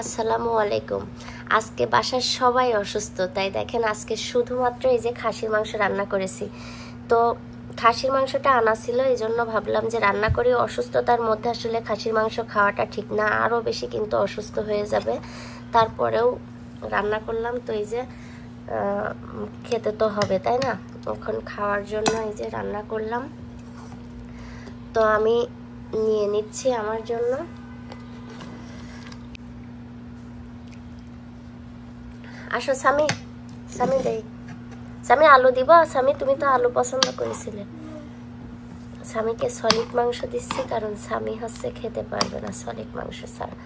আসসালামু আলাইকুম। আজকে বাসার সবাই অসুস্থ, তাই দেখেন আজকে শুধুমাত্র এই যে খাসির মাংস রান্না করেছি। তো খাসির মাংসটা আনা ছিল, এই জন্য ভাবলাম যে রান্না করি। অসুস্থতার মধ্যে আসলে খাসির মাংস খাওয়াটা ঠিক না, আরও বেশি কিন্তু অসুস্থ হয়ে যাবে। তারপরেও রান্না করলাম। তো এই যে খেতে তো হবে, তাই না? এখন খাওয়ার জন্য এই যে রান্না করলাম। তো আমি নিয়ে নিচ্ছি আমার জন্য। আসো সামি, সামি দেই, সামি আলু দিব। সামি তুমি তো আলু পছন্দ করেছিলে। সামিকে সলিড মাংস দিচ্ছি, কারণ সামি হচ্ছে খেতে পারবে না সলিড মাংস ছাড়া।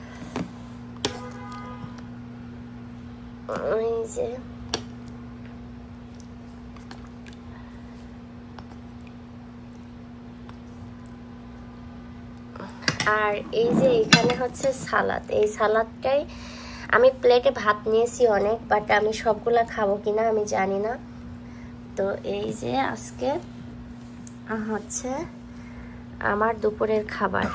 এই যে আর এই যে এখানে হচ্ছে সালাদ। এই সালাদটাই আমি প্লেটে ভাত নিয়েছি অনেক, বাট আমি সবগুলা খাবো কিনা আমি জানি না। তো এই যে আজকে হচ্ছে আমার দুপুরের খাবার।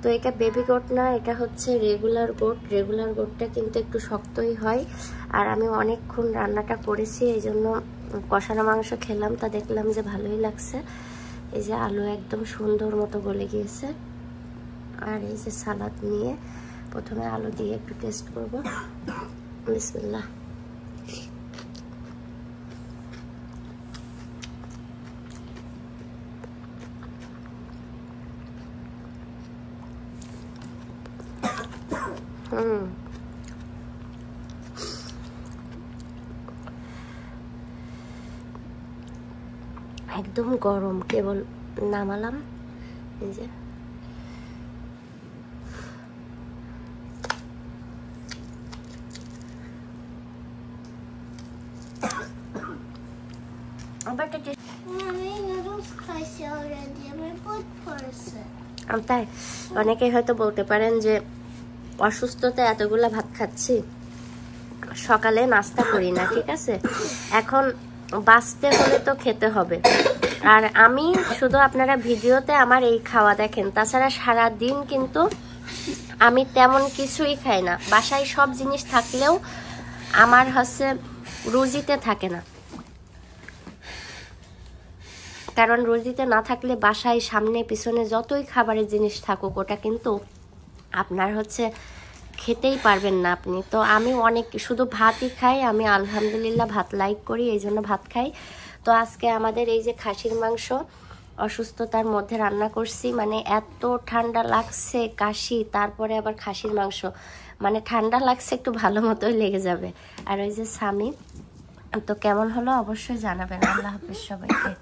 তো এটা বেবি গোট না, এটা হচ্ছে রেগুলার গোট। রেগুলার গোটটা কিন্তু একটু শক্তই হয়। আর আমি অনেকক্ষণ রান্নাটা করেছি, এই জন্য কষানো মাংস খেলাম, তা দেখলাম যে ভালোই লাগছে। এই যে আলু একদম সুন্দর মতো গলে গিয়েছে। আর এই যে সালাদ নিয়ে প্রথমে আলু দিয়ে একটু টেস্ট করব। বিসমিল্লাহ। একদম গরম, কেবল নামালাম। এই যে তাই অনেকে হয়তো বলতে পারেন যে অসুস্থতা এতগুলা ভাত খাচ্ছি, সকালে নাস্তা করি না। ঠিক আছে, এখন বাঁচতে হলে তো খেতে হবে। আর আমি শুধু আপনারা ভিডিওতে আমার এই খাওয়া দেখেন, তাছাড়া সারা দিন কিন্তু আমি তেমন কিছুই খাই না। বাসায় সব জিনিস থাকলেও আমার হচ্ছে রুজিতে থাকে না, কারণ রুজিতে না থাকলে বাসায় সামনে পিছনে যতই খাবারের জিনিস থাকুক ওটা কিন্তু আপনার হচ্ছে খেতেই পারবেন না আপনি। তো আমি অনেক শুধু ভাতই খাই, আমি আলহামদুলিল্লাহ ভাত লাইক করি, এই জন্য ভাত খাই। তো আজকে আমাদের এই যে খাসির মাংস অসুস্থতার মধ্যে রান্না করছি, মানে এত ঠান্ডা লাগছে, কাশি, তারপরে আবার খাসির মাংস, মানে ঠান্ডা লাগছে একটু ভালো মতোই লেগে যাবে। আর ওই যে স্বামী, তো কেমন হলো অবশ্যই জানাবেন। আল্লাহ হাফেজ সবাইকে।